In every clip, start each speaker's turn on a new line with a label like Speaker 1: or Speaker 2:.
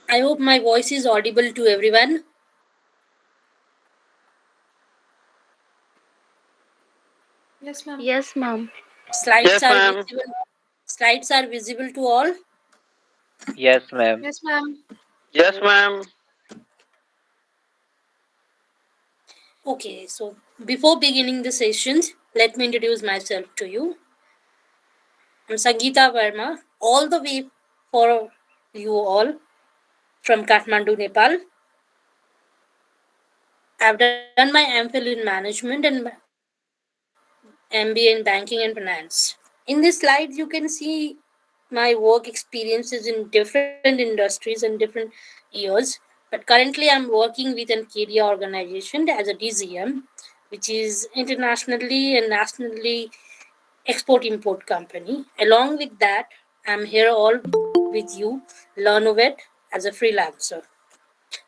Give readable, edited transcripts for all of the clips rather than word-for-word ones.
Speaker 1: I hope my voice is audible to everyone.
Speaker 2: Yes, ma'am.
Speaker 3: Yes, ma'am.
Speaker 1: Slides
Speaker 4: Yes,
Speaker 1: are
Speaker 4: ma'am.
Speaker 1: visible. Slides are visible to all.
Speaker 4: Yes, ma'am.
Speaker 2: Yes, ma'am.
Speaker 4: Yes, ma'am.
Speaker 1: Okay, so before beginning the sessions, let me introduce myself to you. I'm Sangeeta Verma, all the way for you all from Kathmandu, Nepal. I've done my MPhil in management and MBA in banking and finance. In this slide, you can see my work experiences in different industries and different years. But currently, I'm working with an KDA organization as a DZM, which is internationally and nationally export import company. Along with that, I'm here all with you, LearnOvet, as a freelancer.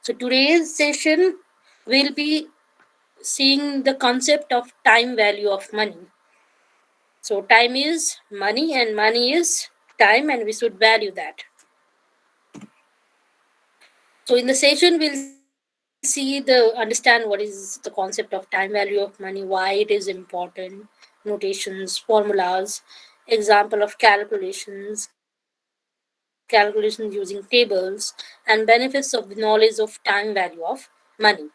Speaker 1: So today's session will be seeing the concept of time value of money. So time is money and money is time, and we should value that. So in the session, we'll understand what is the concept of time value of money, why it is important, notations, formulas, example of calculations using tables, and benefits of the knowledge of time value of money.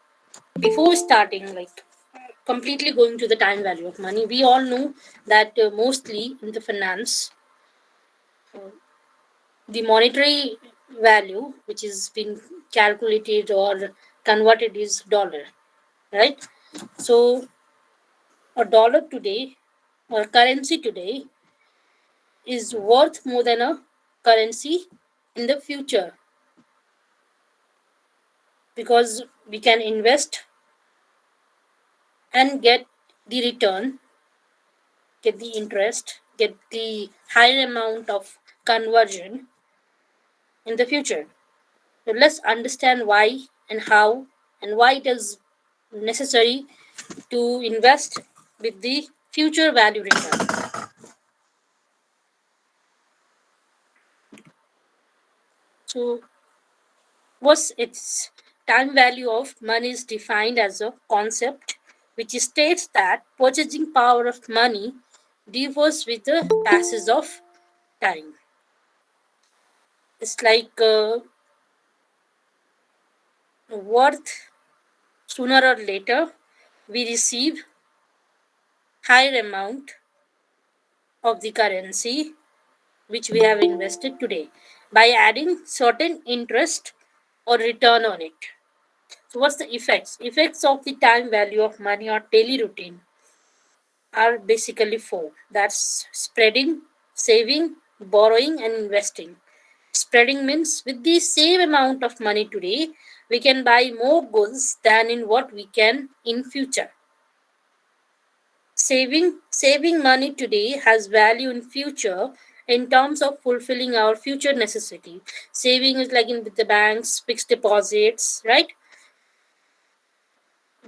Speaker 1: Before starting, completely going to the time value of money, we all know that mostly in the finance, uh, the monetary value which is been calculated or converted is dollar, right? So a dollar today or currency today is worth more than a currency in the future, because we can invest and get the return, get the interest, get the higher amount of conversion in the future. So let's understand why and how and why it is necessary to invest with the future value return. So what's its time value of money is defined as a concept which states that purchasing power of money differs with the passage of time. It's like worth sooner or later we receive higher amount of the currency which we have invested today by adding certain interest or return on it. So what's the effects? Effects of the time value of money or daily routine are basically four. That's spreading, saving, borrowing, and investing. Spreading means with the same amount of money today, we can buy more goods than in what we can in future. Saving money today has value in future in terms of fulfilling our future necessity. Saving is like in the banks, fixed deposits, right?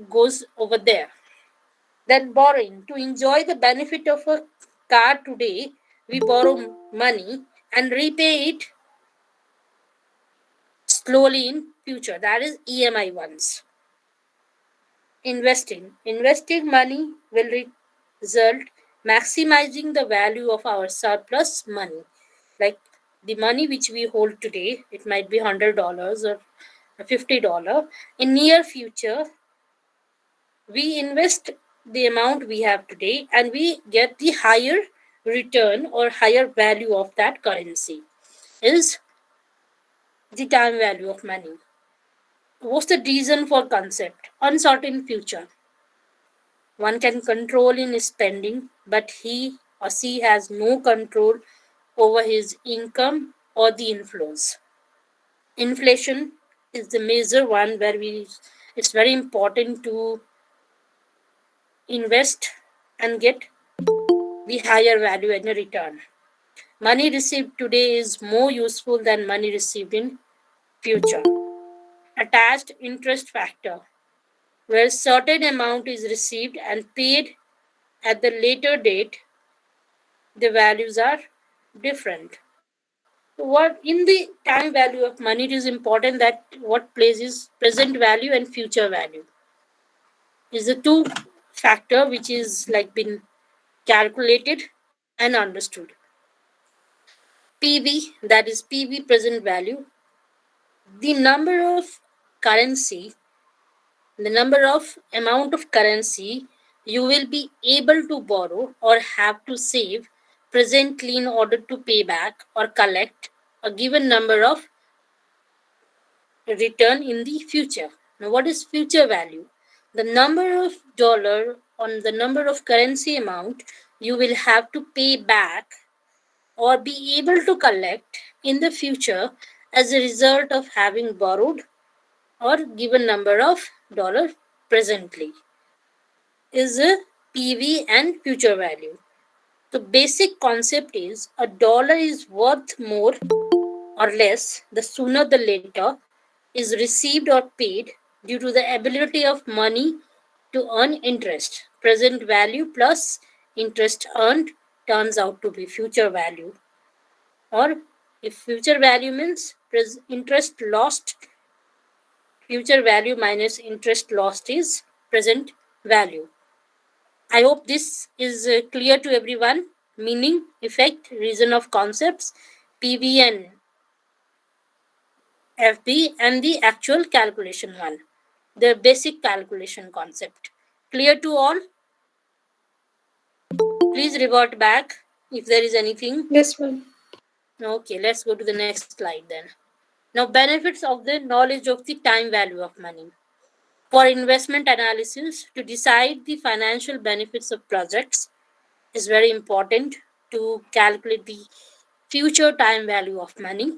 Speaker 1: Goes over there. Then borrowing. To enjoy the benefit of a car today, we borrow money and repay it slowly in future. That is EMI ones. Investing money will result maximizing the value of our surplus money. Like the money which we hold today, it might be $100 or $50. In near future, we invest the amount we have today and we get the higher return or higher value of that currency is the time value of money. What's the reason for concept? Uncertain future. One can control in spending, but he or she has no control over his income or the inflows. Inflation is the major one where it's very important to invest and get the higher value and a return. Money received today is more useful than money received in future. Attached interest factor, where certain amount is received and paid at the later date, the values are different. What in the time value of money, it is important that what plays is present value and future value. Is the two factor which is like been calculated and understood. PV, that is PV present value, the number of currency, the number of amount of currency you will be able to borrow or have to save presently in order to pay back or collect a given number of return in the future. Now, what is future value? The number of dollar on the number of currency amount you will have to pay back or be able to collect in the future as a result of having borrowed or given number of dollar presently is a PV and future value. The basic concept is a dollar is worth more or less the sooner the later is received or paid due to the ability of money to earn interest. Present value plus interest earned turns out to be future value. Or if future value means interest lost, future value minus interest lost is present value. I hope this is clear to everyone. Meaning, effect, reason of concepts, PV and FB, and the actual calculation one, the basic calculation concept. Clear to all? Please revert back if there is anything.
Speaker 2: Yes, ma'am.
Speaker 1: Okay, let's go to the next slide then. Now, benefits of the knowledge of the time value of money. For investment analysis, to decide the financial benefits of projects is very important to calculate the future time value of money,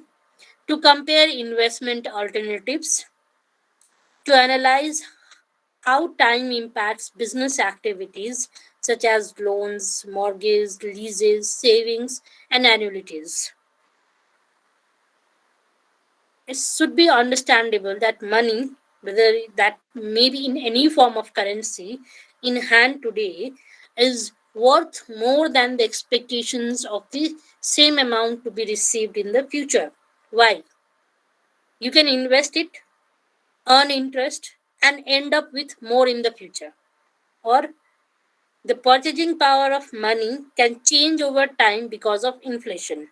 Speaker 1: to compare investment alternatives, to analyze how time impacts business activities such as loans, mortgages, leases, savings, and annuities. It should be understandable that money, whether that may be in any form of currency, in hand today is worth more than the expectations of the same amount to be received in the future. Why? You can invest it, earn interest, and end up with more in the future. Or the purchasing power of money can change over time because of inflation,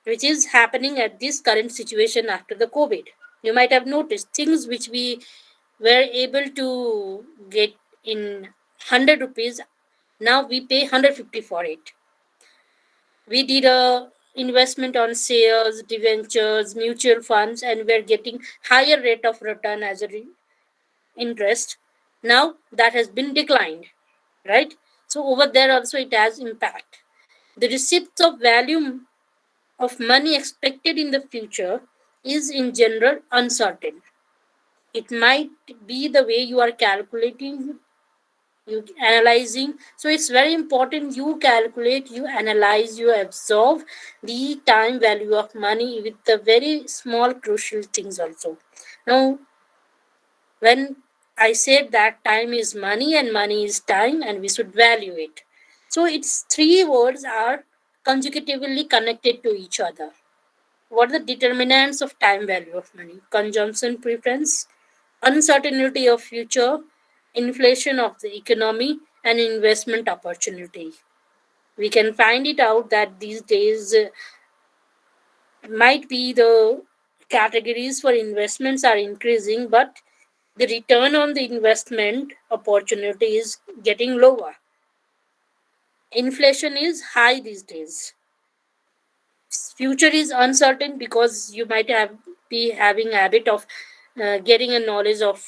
Speaker 1: which is happening at this current situation after the COVID. You might have noticed things which we were able to get in 100 rupees, now we pay 150 for it. We did a investment on shares, debentures, mutual funds, and we're getting higher rate of return as a interest. Now that has been declined, right? So over there also it has impact. The receipts of value of money expected in the future is in general uncertain. It might be the way you are calculating, you analyzing. So it's very important you calculate, you analyze, you observe the time value of money with the very small crucial things also. Now, when I said that time is money and money is time and we should value it. So its three words are consecutively connected to each other. What are the determinants of time value of money? Consumption preference, uncertainty of future, inflation of the economy, and investment opportunity. We can find it out that these days might be the categories for investments are increasing, but the return on the investment opportunity is getting lower. Inflation is high these days. Future is uncertain because you might have be having a habit of getting a knowledge of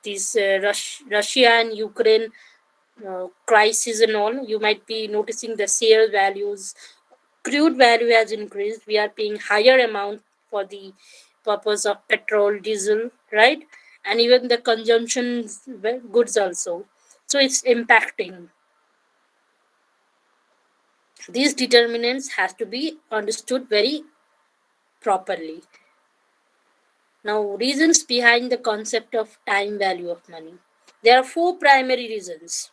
Speaker 1: this Russia and Ukraine crisis and all. You might be noticing the sale values, crude value has increased. We are paying higher amount for the purpose of petrol, diesel, right? And even the consumption goods also. So it's impacting. These determinants has to be understood very properly. Now, reasons behind the concept of time value of money. There are four primary reasons.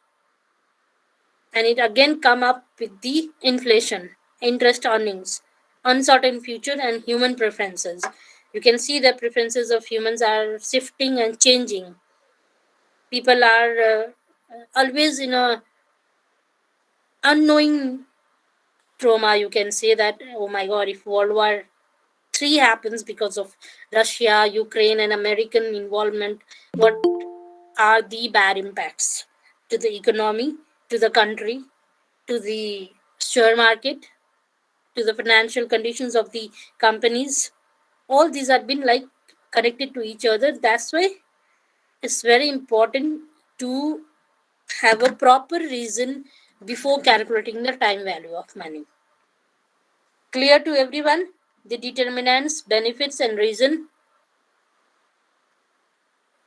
Speaker 1: And it again come up with the inflation, interest earnings. uncertain future, and human preferences. You can see the preferences of humans are shifting and changing. People are always in a unknowing trauma. You can say that, oh my god, if World War III happens because of Russia, Ukraine, and American involvement, what are the bad impacts to the economy, to the country, to the share market, to the financial conditions of the companies? All these have been like connected to each other. That's why it's very important to have a proper reason before calculating the time value of money. Clear to everyone? The determinants, benefits, and reason.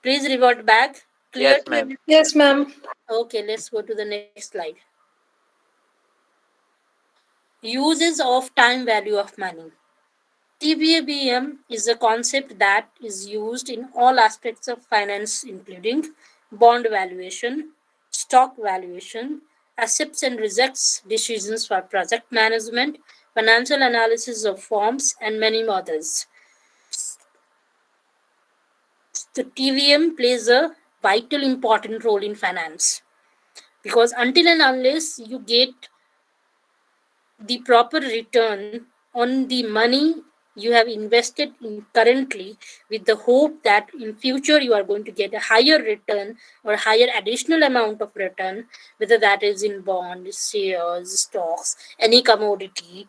Speaker 1: Please revert back. Clear
Speaker 4: Yes,
Speaker 1: to
Speaker 4: ma'am.
Speaker 1: everyone?
Speaker 2: Yes, ma'am.
Speaker 1: Okay, let's go to the next slide. Uses of time value of money. TVABM is a concept that is used in all aspects of finance, including bond valuation, stock valuation, accepts and rejects decisions for project management, financial analysis of firms, and many others. The TVM plays a vital important role in finance because until and unless you get the proper return on the money you have invested in currently, with the hope that in future you are going to get a higher return or higher additional amount of return, whether that is in bonds, shares, stocks, any commodity,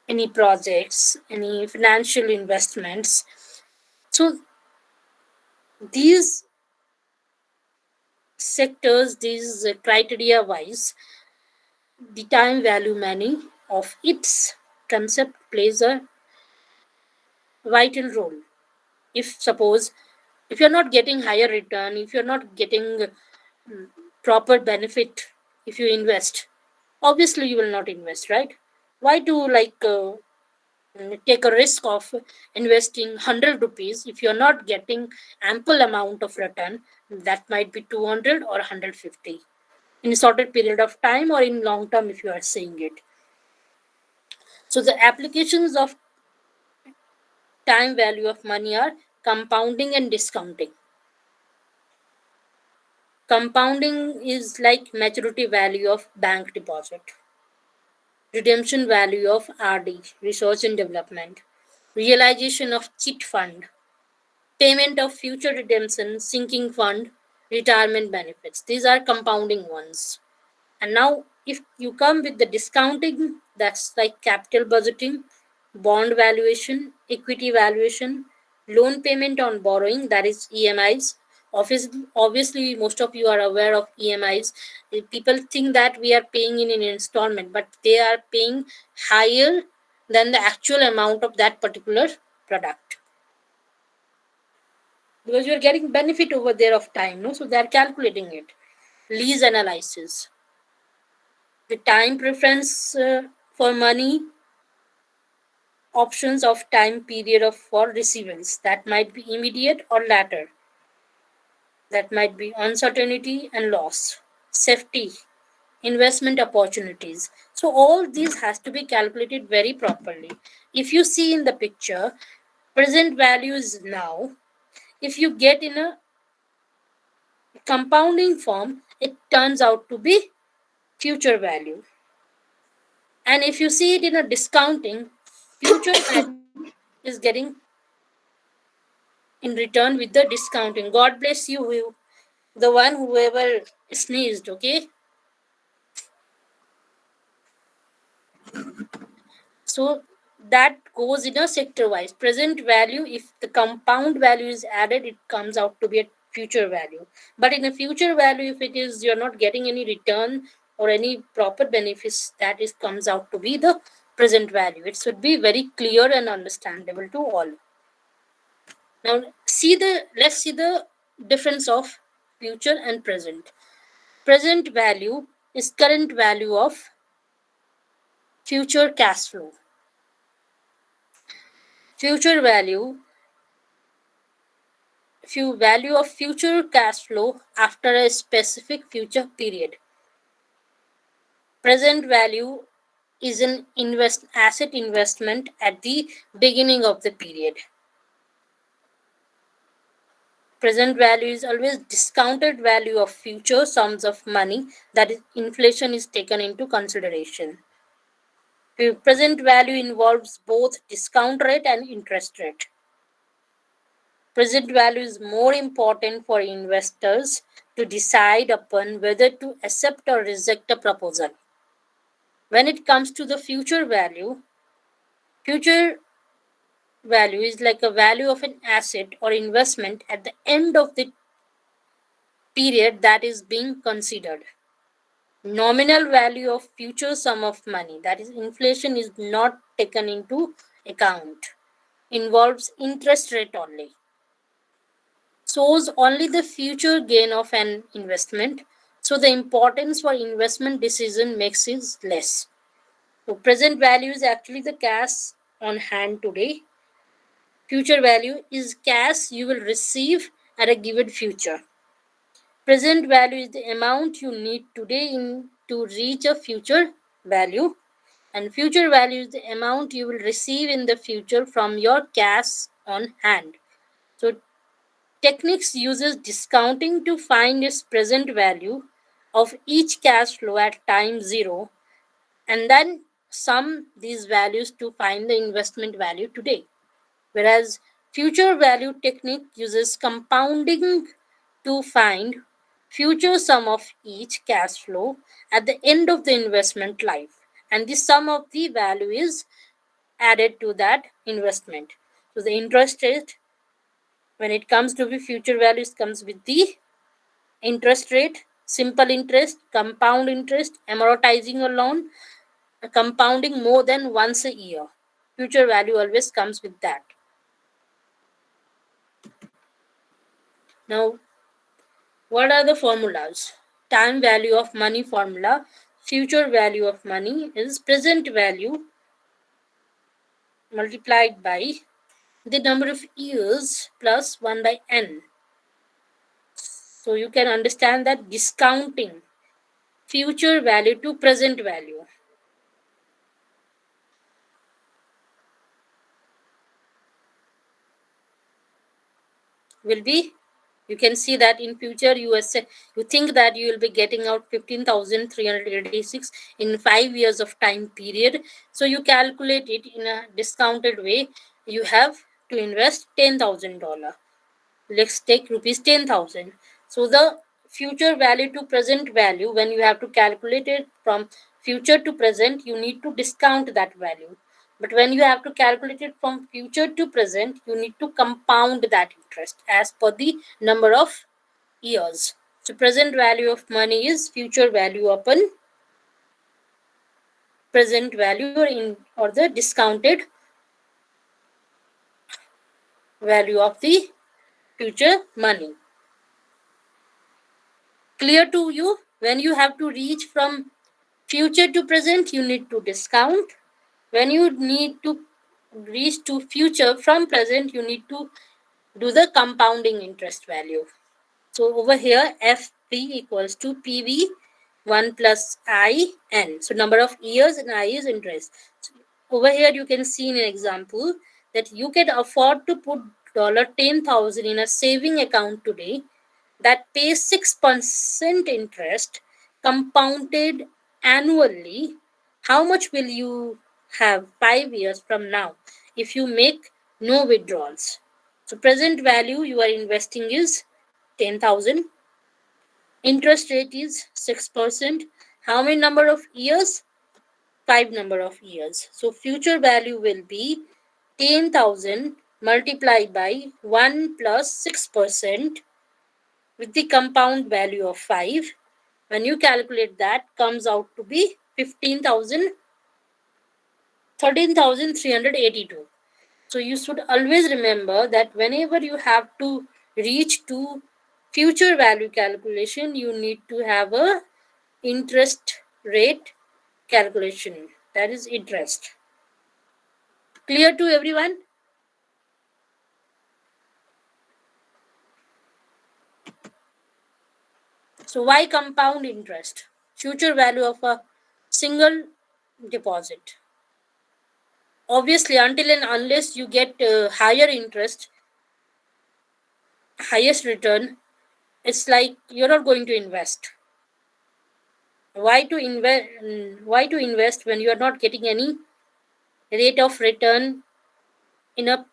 Speaker 1: any projects, any financial investments. So these sectors, these criteria wise, the time value money of its concept plays a vital role. If suppose if you're not getting higher return, if you're not getting proper benefit, if you invest, obviously you will not invest, right? Why to take a risk of investing 100 rupees if you're not getting ample amount of return? That might be 200 or 150 in a shorter period of time, or in long term if you are saying it. So the applications of time value of money are compounding and discounting. Compounding is like maturity value of bank deposit, redemption value of RD, research and development, realization of chit fund, payment of future redemption, sinking fund, retirement benefits. These are compounding ones. And now, if you come with the discounting, that's like capital budgeting, bond valuation, equity valuation, loan payment on borrowing, that is EMIs. Obviously, most of you are aware of EMIs. People think that we are paying in an installment, but they are paying higher than the actual amount of that particular product, because you are getting benefit over there of time, no? So they are calculating it. Lease analysis, the time preference for money, options of time period of for receivables, that might be immediate or later, that might be uncertainty and loss, safety, investment opportunities. So all these has to be calculated very properly. If you see in the picture, present value is now. If you get in a compounding form, it turns out to be future value. And if you see it in a discounting, future value is getting in return with the discounting. God bless you, the one whoever sneezed, okay? So that goes in a sector wise. Present value, if the compound value is added, it comes out to be a future value. But in a future value, if it is you're not getting any return or any proper benefits, that is comes out to be the present value. It should be very clear and understandable to all. Now let's see the difference of future and present. Present value is current value of future cash flow. Future value value of future cash flow after a specific future period. Present value is an asset investment at the beginning of the period. Present value is always discounted value of future sums of money, that is, inflation is taken into consideration. The present value involves both discount rate and interest rate. Present value is more important for investors to decide upon whether to accept or reject a proposal. When it comes to the future value is like a value of an asset or investment at the end of the period that is being considered. Nominal value of future sum of money, that is, inflation is not taken into account, involves interest rate only, shows only the future gain of an investment, so the importance for investment decision makes it less. So present value is actually the cash on hand today. Future value is cash you will receive at a given future. Present value is the amount you need today to reach a future value, and future value is the amount you will receive in the future from your cash on hand. So Techniques uses discounting to find its present value of each cash flow at time 0 and then sum these values to find the investment value today. Whereas future value technique uses compounding to find future sum of each cash flow at the end of the investment life, and the sum of the value is added to that investment. So the interest rate, when it comes to the future values, comes with the interest rate, simple interest, compound interest, amortizing a loan, compounding more than once a year. Future value always comes with that. Now, what are the formulas? Time value of money formula. Future value of money is present value multiplied by the number of years plus 1 by n. So you can understand that discounting future value to present value. Will be, you can see that in future you think that you will be getting out 15,386 in 5 years of time period. So you calculate it in a discounted way. You have to invest $10,000. Let's take rupees 10,000. So the future value to present value, when you have to calculate it from future to present, you need to discount that value. But when you have to calculate it from future to present, you need to compound that interest as per the number of years. So present value of money is future value upon present value, or the discounted value of the future money. Clear to you? When you have to reach from future to present, you need to discount. When you need to reach to future from present, you need to do the compounding interest value. So over here, FP equals to PV 1 plus IN. So number of years and I is interest. So over here, you can see in an example that you can afford to put $10,000 in a saving account today that pays 6% interest compounded annually. How much will you have 5 years from now if you make no withdrawals? So present value you are investing is 10,000. Interest rate is 6%. How many number of years? 5 number of years. So future value will be 10,000 multiplied by 1 plus 6% with the compound value of 5. When you calculate that, comes out to be 13,382. So you should always remember that whenever you have to reach to future value calculation, you need to have a interest rate calculation, that is interest. Clear to everyone? So why compound interest? Future value of a single deposit. Obviously, until and unless you get higher interest, highest return, it's like you're not going to invest. Why to invest when you are not getting any rate of return in a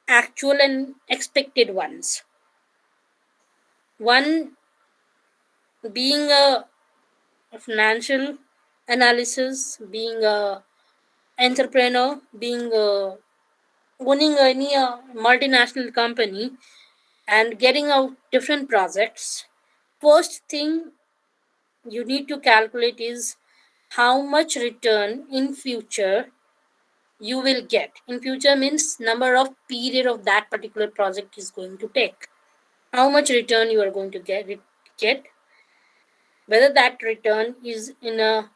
Speaker 1: actual and expected ones? One being a financial analysis, being a entrepreneur, being owning any multinational company and getting out different projects, first thing you need to calculate is how much return in future you will get. In future means number of period of that particular project is going to take. How much return you are going to get, whether that return is in a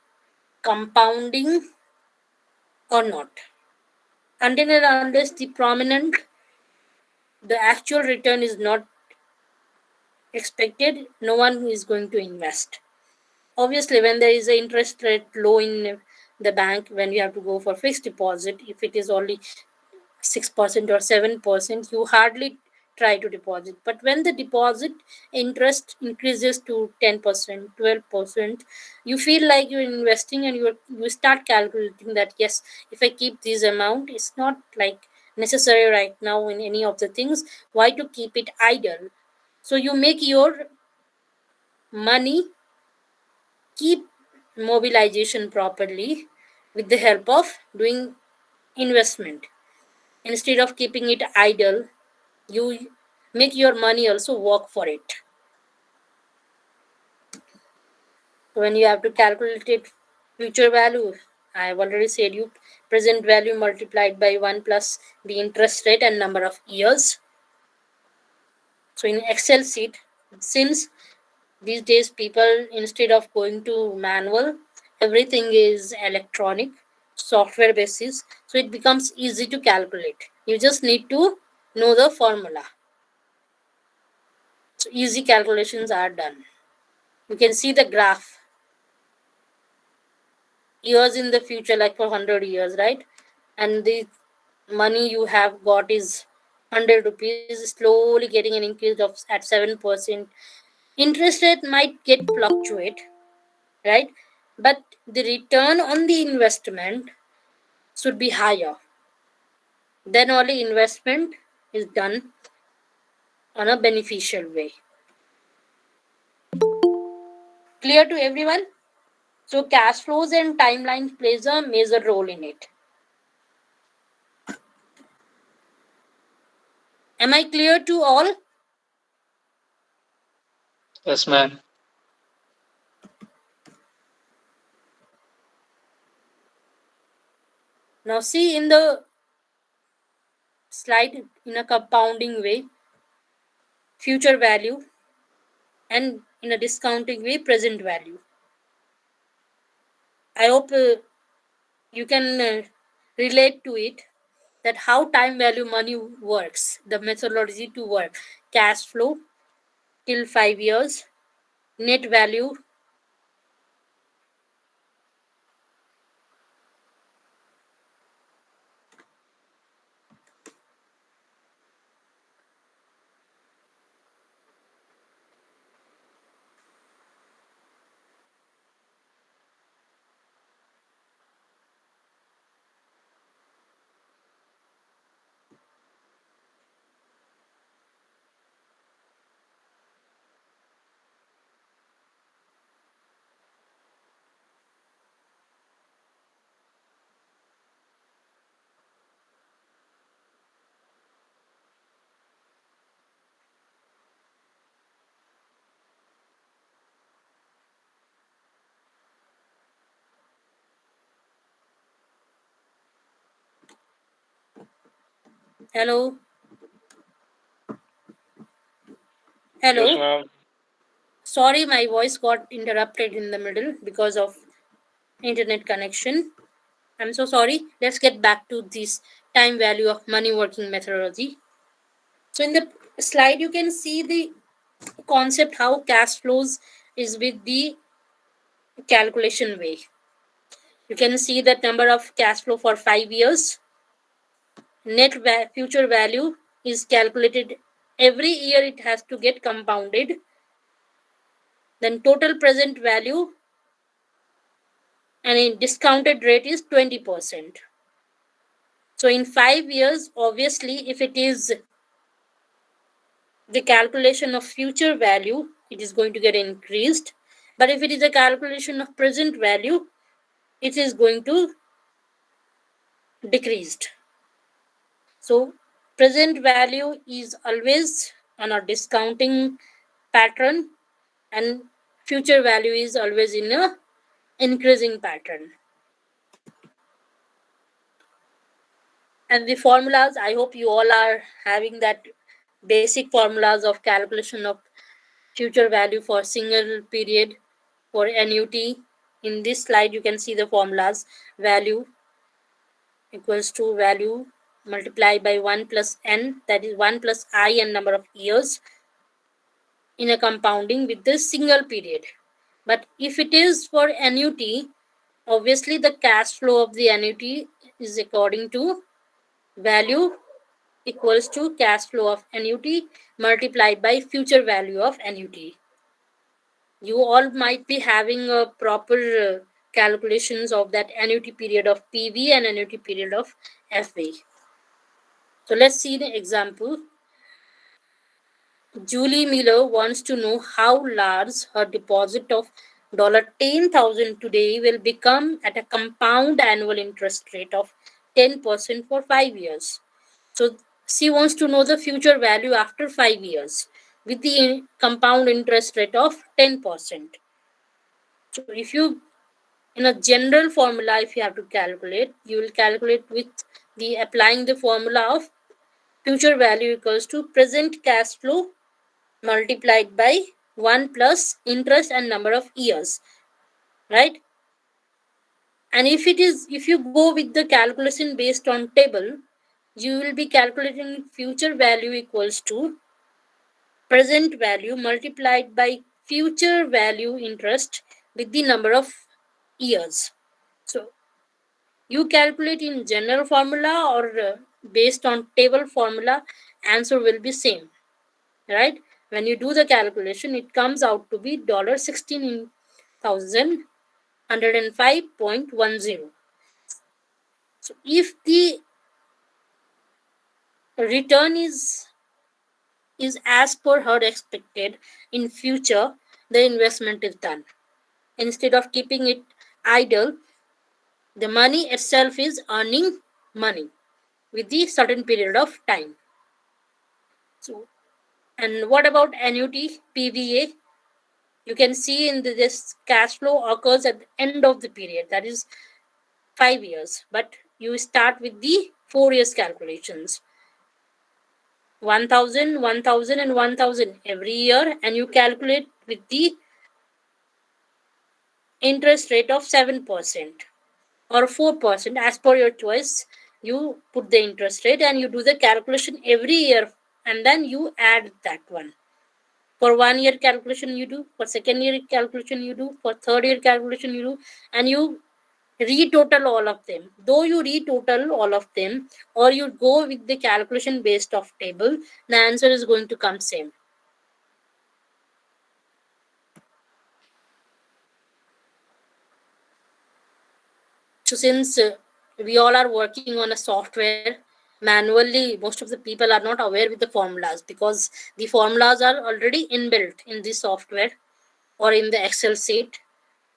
Speaker 1: compounding or not. Until and unless the actual return is not expected, no one is going to invest. Obviously, when there is an interest rate low in the bank, when you have to go for fixed deposit, if it is only 6% or 7%, you hardly try to deposit. But when the deposit interest increases to 10%, 12%, you feel like you're investing, and you start calculating that yes, if I keep this amount, it's not like necessary right now in any of the things. Why to keep it idle? So you make your money keep mobilization properly with the help of doing investment. Instead of keeping it idle, you make your money also work for it. When you have to calculate it, future value, I have already said you, present value multiplied by 1 plus the interest rate and number of years. So in Excel sheet, since these days people, instead of going to manual, everything is electronic, software basis, so it becomes easy to calculate. You just need to know the formula. So easy calculations are done. You can see the graph. Years in the future, like for 100 years, right? And the money you have got is 100 rupees, slowly getting an increase of at 7%. Interest rate might get fluctuate, right? But the return on the investment should be higher. Then only investment is done on a beneficial way. Clear to everyone? So cash flows and timeline plays a major role in it. Am I clear to all?
Speaker 3: Yes, ma'am.
Speaker 1: Now see in the slide, in a compounding way, future value, and in a discounting way, present value. I hope you can relate to it, that how time value money works, the methodology to work. Cash flow till 5 years, net value, hello, hello.
Speaker 3: Yes, ma'am.
Speaker 1: Sorry, my voice got interrupted in the middle because of internet connection. I'm so sorry. Let's get back to this time value of money working methodology. So in the slide, you can see the concept how cash flows is with the calculation way. You can see that number of cash flow for 5 years. Net future value is calculated every year, it has to get compounded. Then total present value and a discounted rate is 20%. So in 5 years, obviously, if it is the calculation of future value, it is going to get increased. But if it is a calculation of present value, it is going to decreased. So present value is always on a discounting pattern, and future value is always in a increasing pattern. And the formulas, I hope you all are having that basic formulas of calculation of future value for single period for annuity. In this slide you can see the formulas. Value equals to value multiplied by 1 plus n, that is 1 plus I n number of years in a compounding with the single period. But if it is for annuity, obviously the cash flow of the annuity is according to value equals to cash flow of annuity multiplied by future value of annuity. You all might be having a proper calculations of that annuity period of PV and annuity period of FV. So let's see the example. Julie Miller wants to know how large her deposit of $10,000 today will become at a compound annual interest rate of 10% for 5 years. So she wants to know the future value after 5 years with the compound interest rate of 10%. So if you, in a general formula, if you have to calculate, you will calculate with the applying the formula of future value equals to present cash flow multiplied by 1 plus interest and number of years, right? And if you go with the calculation based on table, you will be calculating future value equals to present value multiplied by future value interest with the number of years. So you calculate in general formula or based on table formula, answer will be same, right? When you do the calculation, it comes out to be $16,105.10. So if the return is as per her expected in future, the investment is done. Instead of keeping it idle, the money itself is earning money with the certain period of time. So, and what about annuity PVA? You can see in this cash flow occurs at the end of the period, that is 5 years, but you start with the 4 years calculations. 1,000, 1,000 and 1,000 every year, and you calculate with the interest rate of 7% or 4% as per your choice. You put the interest rate and you do the calculation every year, and then you add that one. For 1 year calculation you do, for second year calculation you do, for third year calculation you do, and you retotal all of them. Though you retotal all of them or you go with the calculation based off table, the answer is going to come same. So since we all are working on a software manually, most of the people are not aware with the formulas, because the formulas are already inbuilt in the software or in the Excel sheet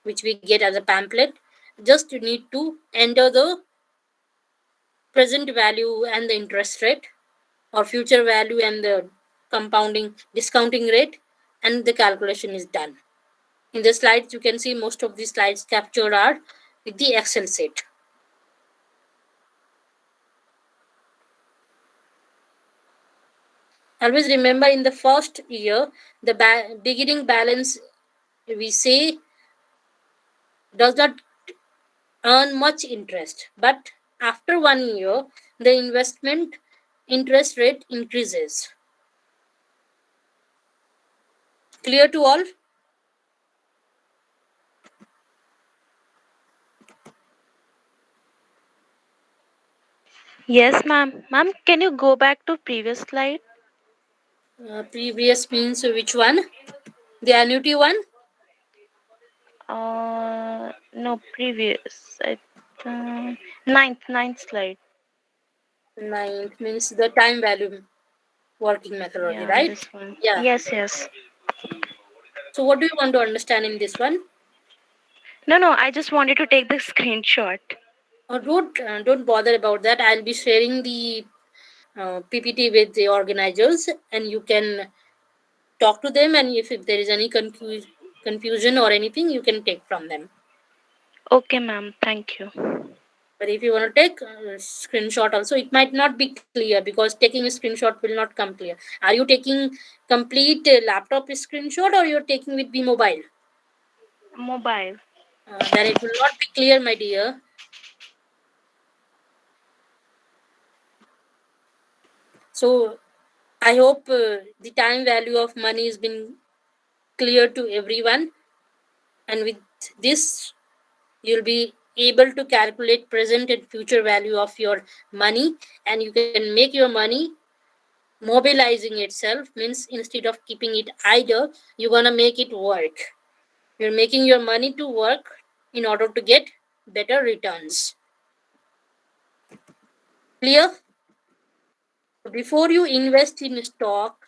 Speaker 1: which we get as a pamphlet. Just you need to enter the present value and the interest rate, or future value and the compounding discounting rate, and the calculation is done. In the slides you can see most of the slides captured are with the Excel sheet. Always remember, in the first year the beginning balance, we say, does not earn much interest, but after 1 year the investment interest rate increases. Clear to all?
Speaker 2: Yes, ma'am. Ma'am, can you go back to previous slide?
Speaker 1: Previous means which one? The annuity one?
Speaker 2: No, previous. Ninth slide.
Speaker 1: Ninth means the time value working methodology,
Speaker 2: Yeah,
Speaker 1: right?
Speaker 2: this one.
Speaker 1: Yeah.
Speaker 2: Yes.
Speaker 1: So what do you want to understand in this one?
Speaker 2: No, I just wanted to take the screenshot.
Speaker 1: Don't bother about that. I'll be sharing the PPT with the organizers, and you can talk to them. And if there is any confusion or anything, you can take from them.
Speaker 2: Okay, ma'am. Thank you.
Speaker 1: But if you want to take a screenshot also, it might not be clear because taking a screenshot will not come clear. Are you taking complete laptop screenshot or you're taking with the mobile?
Speaker 2: Mobile.
Speaker 1: Then it will not be clear, my dear. So I hope the time value of money has been clear to everyone. And with this, you'll be able to calculate present and future value of your money, and you can make your money mobilizing itself. Means instead of keeping it idle, you're gonna make it work. You're making your money to work in order to get better returns. Clear? Before you invest in stock,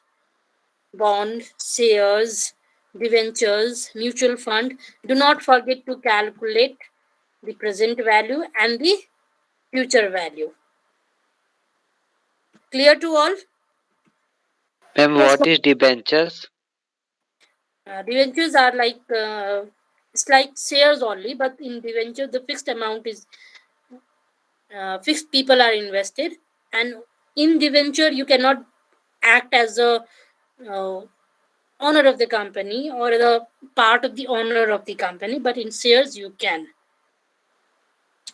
Speaker 1: bond, shares, debentures, mutual fund, do not forget to calculate the present value and the future value. Clear to all?
Speaker 4: Ma'am,
Speaker 1: Yes.
Speaker 4: what is debentures?
Speaker 1: Debentures are like it's like shares only, but in debenture the fixed amount is fixed. People are invested, and in debenture you cannot act as a uh, owner of the company or the part of the owner of the company, but in shares you can.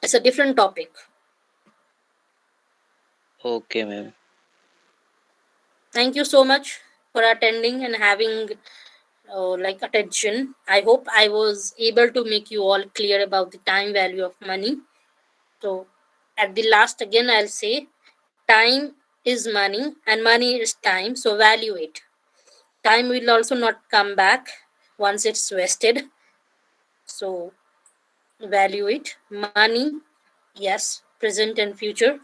Speaker 1: It's a different topic.
Speaker 4: Okay, ma'am.
Speaker 1: Thank you so much for attending and having like attention. I hope I was able to make you all clear about the time value of money. So at the last again I'll say time is money and money is time, so value it. Time will also not come back once it's wasted, so value it. Money, yes, present and future,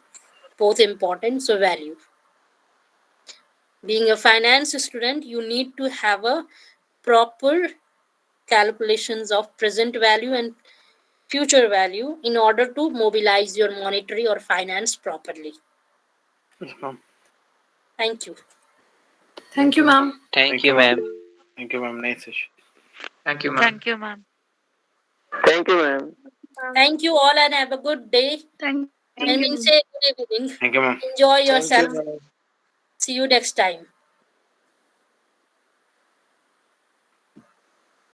Speaker 1: both important, so value. Being a finance student, you need to have a proper calculations of present value and future value in order to mobilize your monetary or finance properly.
Speaker 3: Yes, ma'am.
Speaker 1: Thank you.
Speaker 2: Thank you, ma'am.
Speaker 4: Thank you, ma'am.
Speaker 3: Thank you, ma'am. Nice session.
Speaker 5: Thank you, ma'am.
Speaker 2: Thank you, ma'am.
Speaker 4: Thank you, ma'am.
Speaker 1: Thank you all and have a good day.
Speaker 2: Thank
Speaker 1: I mean, say good evening.
Speaker 3: Thank you, ma'am.
Speaker 1: Enjoy
Speaker 5: Thank you,
Speaker 1: yourself.
Speaker 5: ma'am.
Speaker 1: See you next time.